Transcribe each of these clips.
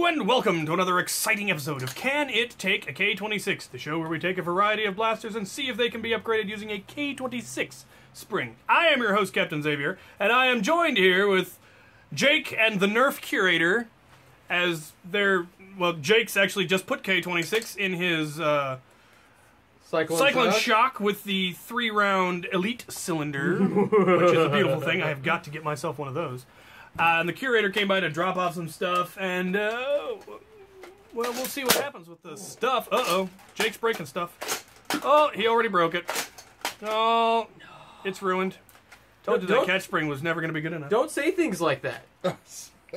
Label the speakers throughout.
Speaker 1: Hello and welcome to another exciting episode of Can It Take a K26, the show where we take a variety of blasters and see if they can be upgraded using a K26 spring. I am your host, Captain Xavier, and I am joined here with Jake and the Nerf Curator, as their, well, Jake's actually just put K26 in his Cyclone Shock with the 3-round Elite cylinder, which is a beautiful thing. I have got to get myself one of those. And the Curator came by to drop off some stuff, and, well, we'll see what happens with the stuff. Uh-oh, Jake's breaking stuff. Oh, he already broke it. Oh, it's ruined. Told you that catch spring was never going to be good enough.
Speaker 2: Don't say things like that.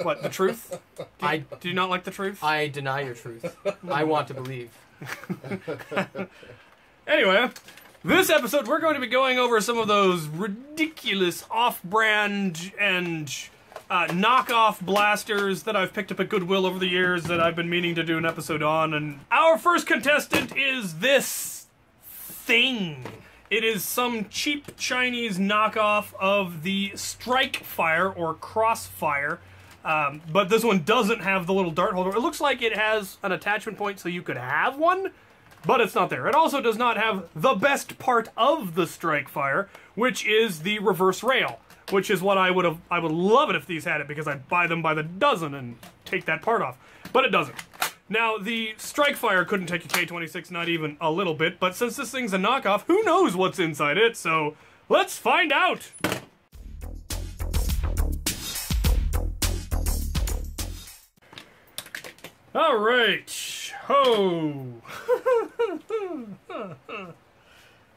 Speaker 1: What, the truth? Do you not like the truth?
Speaker 2: I deny your truth. I want to believe.
Speaker 1: Anyway, this episode we're going to be going over some of those ridiculous off-brand and knockoff blasters that I've picked up at Goodwill over the years that I've been meaning to do an episode on. And our first contestant is this thing. It is some cheap Chinese knockoff of the Strike Fire or Crossfire. But this one doesn't have the little dart holder. It looks like it has an attachment point so you could have one, but it's not there. It also does not have the best part of the Strike Fire, which is the reverse rail, which is what I would love it if these had it, because I'd buy them by the dozen and take that part off. But it doesn't. Now, the Strike Fire couldn't take a K26, not even a little bit, but since this thing's a knockoff, who knows what's inside it, so let's find out! Alright. Ho!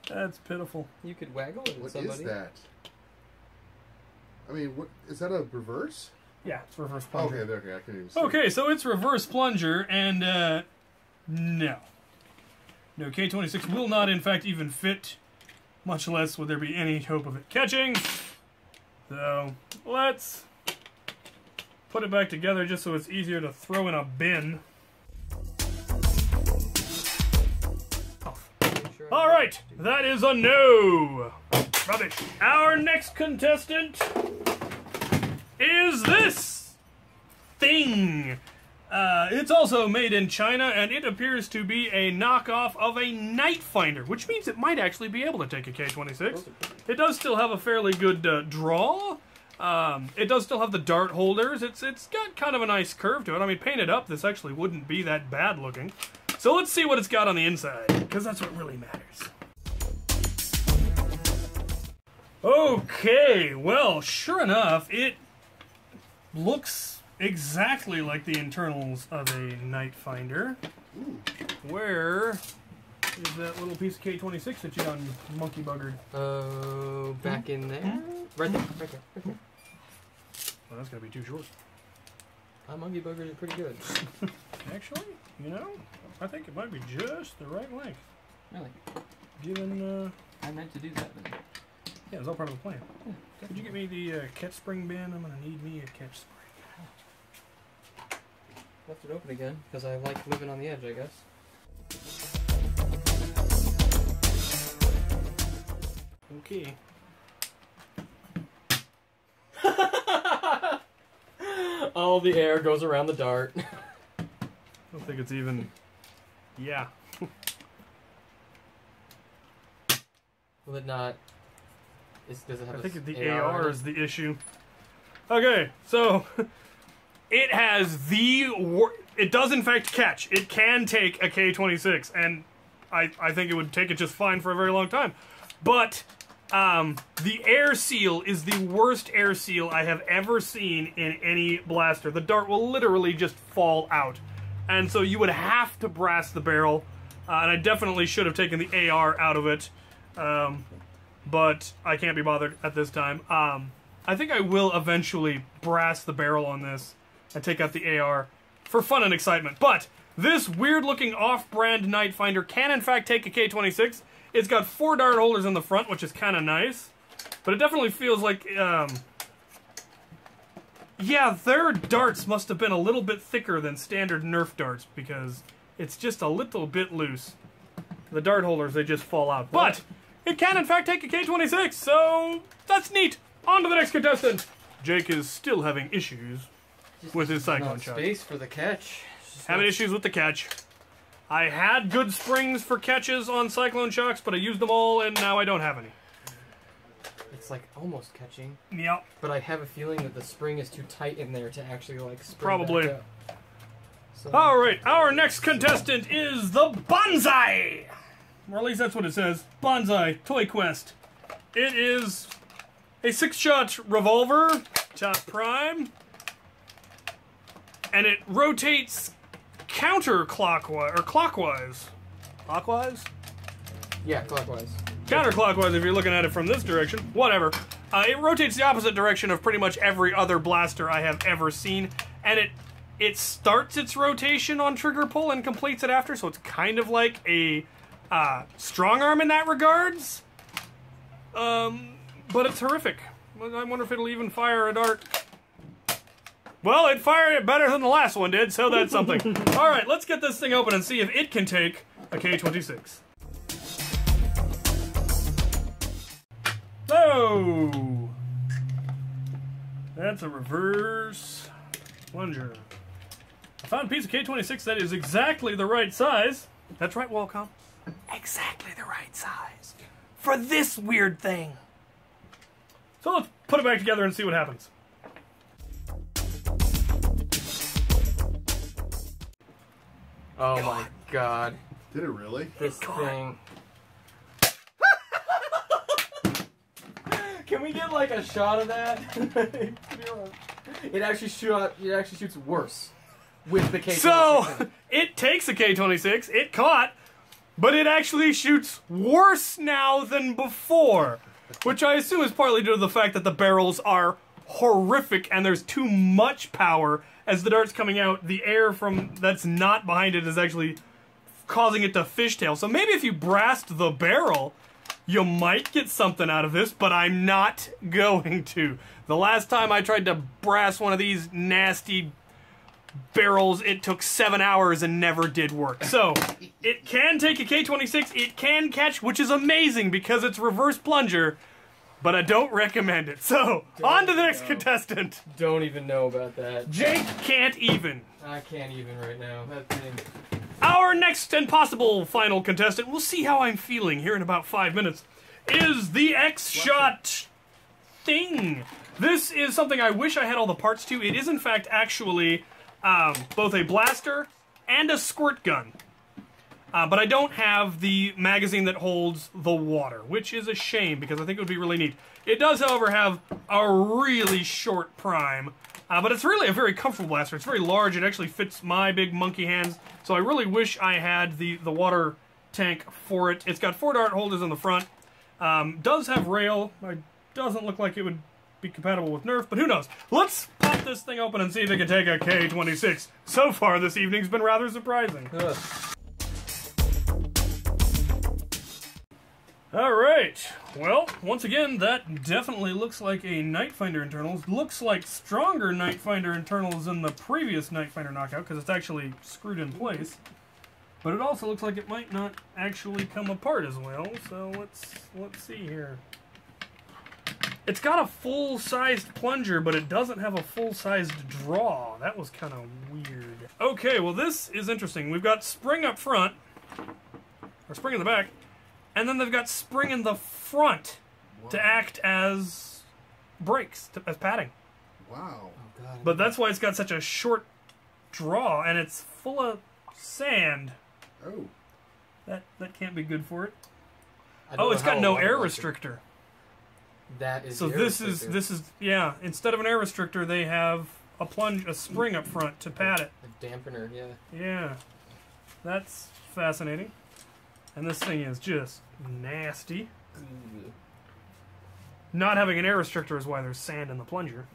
Speaker 1: That's pitiful.
Speaker 2: You could waggle it with somebody.
Speaker 3: What is that? I mean, what is that, a reverse?
Speaker 1: Yeah, it's reverse plunger.
Speaker 3: Okay, I can even see.
Speaker 1: Okay, so it's reverse plunger, and, no. No, K26 will not, in fact, even fit, much less would there be any hope of it catching. So, let's put it back together just so it's easier to throw in a bin. Alright, that is a no! Rubbish. Our next contestant is this thing. It's also made in China, and it appears to be a knockoff of a Night Finder, which means it might actually be able to take a K26. It does still have a fairly good draw. It does still have the dart holders. It's got kind of a nice curve to it. I mean, painted up, this actually wouldn't be that bad looking. So let's see what it's got on the inside, because that's what really matters. Okay, well, sure enough, it looks exactly like the internals of a Night Finder. Where is that little piece of K26 that you done monkey buggered?
Speaker 2: Oh, back in there? Right there, right there.
Speaker 1: Well, that's gonna be too short.
Speaker 2: I monkey buggered it pretty good.
Speaker 1: Actually, you know, I think it might be just the right length.
Speaker 2: Really?
Speaker 1: Given,
Speaker 2: I meant to do that then.
Speaker 1: yeah, it was all part of the plan.
Speaker 2: Yeah,
Speaker 1: Could you get me the catch spring bin? I'm gonna need me a catch spring.
Speaker 2: Left it open again, because I like living on the edge, I guess.
Speaker 1: Okay.
Speaker 2: All the air goes around the dart.
Speaker 1: I don't think it's even... Yeah.
Speaker 2: Will it not... Does it have
Speaker 1: I think the
Speaker 2: AR
Speaker 1: AR is the issue. Okay, so... It has the... It does in fact catch. It can take a K26, and I think it would take it just fine for a very long time. But... the air seal is the worst air seal I have ever seen in any blaster. The dart will literally just fall out. And so you would have to brass the barrel. And I definitely should have taken the AR out of it. But I can't be bothered at this time. I think I will eventually brass the barrel on this and take out the AR for fun and excitement. But this weird-looking off-brand Night Finder can in fact take a K26. It's got 4 dart holders in the front, which is kind of nice. But it definitely feels like, yeah, their darts must have been a little bit thicker than standard Nerf darts, because it's just a little bit loose. The dart holders, they just fall out. But it can, in fact, take a K26, so that's neat. On to the next contestant. Jake is still having issues. with his cyclone
Speaker 2: Not
Speaker 1: shot.
Speaker 2: space for the catch.
Speaker 1: Having issues with the catch. I had good springs for catches on cyclone shocks, but I used them all, and now I don't have any.
Speaker 2: It's like almost catching.
Speaker 1: Yep.
Speaker 2: But I have a feeling that the spring is too tight in there to actually like spring
Speaker 1: Probably.
Speaker 2: back up. So,
Speaker 1: All right, our next contestant is the Banzai! Or at least that's what it says. Banzai Toy Quest. It is a 6-shot revolver, top prime, and it rotates counterclockwise, or clockwise. Clockwise?
Speaker 2: Yeah, clockwise.
Speaker 1: Counterclockwise if you're looking at it from this direction. Whatever. It rotates the opposite direction of pretty much every other blaster I have ever seen, and it starts its rotation on trigger pull and completes it after, so it's kind of like a strong arm in that regards. But it's horrific. I wonder if it'll even fire a dart. Well, it fired it better than the last one did, so that's something. Alright, let's get this thing open and see if it can take a K26. Oh! That's a reverse plunger. I found a piece of K26 that is exactly the right size. That's right, Walcom. Exactly the right size. For this weird thing. So let's put it back together and see what happens.
Speaker 2: Oh my god.
Speaker 3: Did it really?
Speaker 2: This thing. Can we get like a shot of that? It actually shoots worse with the K26.
Speaker 1: So, it takes a K26, it caught, but it actually shoots worse now than before. Which I assume is partly due to the fact that the barrels are horrific and there's too much power. As the dart's coming out, the air from that's not behind it is actually causing it to fishtail. So maybe if you brast the barrel, you might get something out of this, but I'm not going to. The last time I tried to brass one of these nasty barrels, it took 7 hours and never did work. So, it can take a K26, it can catch, which is amazing because it's reverse plunger, but I don't recommend it. So, on to the next contestant.
Speaker 2: Don't even know about that.
Speaker 1: Jake can't even.
Speaker 2: I can't even right now. That thing.
Speaker 1: Our next and possible final contestant, we'll see how I'm feeling here in about 5 minutes, is the Xshot Thing. This is something I wish I had all the parts to. It is in fact actually both a blaster and a squirt gun. But I don't have the magazine that holds the water, which is a shame because I think it would be really neat. It does, however, have a really short prime, but it's really a very comfortable blaster. It's very large. It actually fits my big monkey hands, so I really wish I had the water tank for it. It's got 4 dart holders on the front. Does have rail. It doesn't look like it would be compatible with Nerf, but who knows? Let's pop this thing open and see if it can take a K26. So far, this evening's been rather surprising.
Speaker 2: Ugh.
Speaker 1: Alright, well, once again, that definitely looks like a Nightfinder internals. Looks like stronger Nightfinder internals than the previous Nightfinder knockout, because it's actually screwed in place. But it also looks like it might not actually come apart as well, so let's see here. It's got a full-sized plunger, but it doesn't have a full-sized draw. That was kind of weird. Okay, well this is interesting. We've got spring up front, or spring in the back, and then they've got spring in the front to act as brakes, as padding.
Speaker 3: Wow.
Speaker 2: Oh, God.
Speaker 1: But that's why it's got such a short draw, and it's full of sand.
Speaker 3: Oh.
Speaker 1: That can't be good for it.
Speaker 2: I don't
Speaker 1: Oh,
Speaker 2: know
Speaker 1: it's got
Speaker 2: how
Speaker 1: no
Speaker 2: a lot
Speaker 1: air
Speaker 2: of us-
Speaker 1: restrictor.
Speaker 2: That is.
Speaker 1: So
Speaker 2: the air
Speaker 1: this
Speaker 2: restrictor.
Speaker 1: is yeah. Instead of an air restrictor, they have a spring up front to pad it.
Speaker 2: a dampener. Yeah.
Speaker 1: Yeah, that's fascinating. And this thing is just nasty. Not having an air restrictor is why there's sand in the plunger.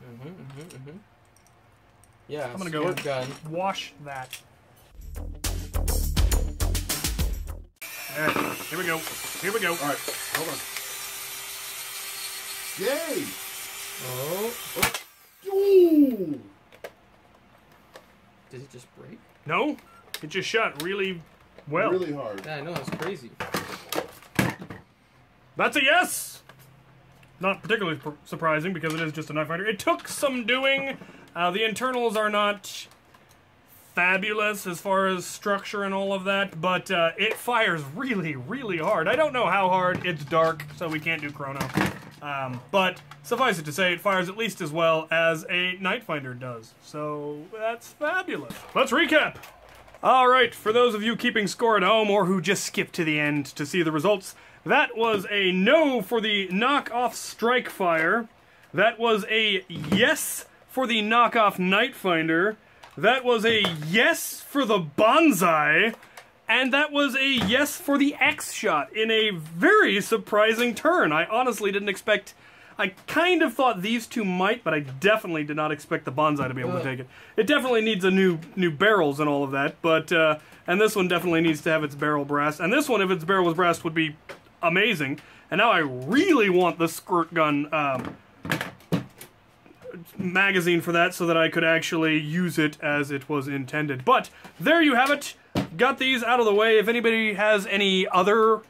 Speaker 2: Yeah.
Speaker 1: I'm gonna go
Speaker 2: squirt gun.
Speaker 1: wash that. Alright, here we go. Here we go.
Speaker 3: All right, hold on. Yay!
Speaker 2: Oh.
Speaker 3: Ooh!
Speaker 2: Did it just break?
Speaker 1: No, it just shot really well.
Speaker 3: Really hard.
Speaker 2: Yeah, I know, it's crazy.
Speaker 1: That's a yes! Not particularly surprising because it is just a knife fighter. It took some doing. The internals are not fabulous as far as structure and all of that, but it fires really, really hard. I don't know how hard. It's dark, so we can't do chrono. But suffice it to say, it fires at least as well as a Nightfinder does. So that's fabulous. Let's recap. All right, for those of you keeping score at home or who just skipped to the end to see the results, that was a no for the knockoff Strike Fire. That was a yes for the knockoff Nightfinder. That was a yes for the Banzai. And that was a yes for the Xshot in a very surprising turn. I honestly didn't expect... I kind of thought these two might, but I definitely did not expect the Banzai to be able to take it. It definitely needs a new barrels and all of that, but... and this one definitely needs to have its barrel brass. And this one, if its barrel was brassed, would be amazing. And now I really want the squirt gun magazine for that so that I could actually use it as it was intended. But there you have it. Got these out of the way. If anybody has any other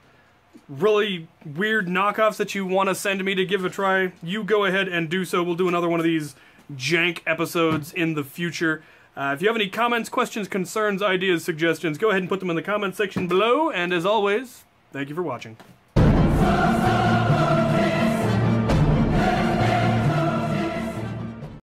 Speaker 1: really weird knockoffs that you want to send me to give a try, you go ahead and do so. We'll do another one of these jank episodes in the future. If you have any comments, questions, concerns, ideas, suggestions, go ahead and put them in the comment section below. And as always, thank you for watching.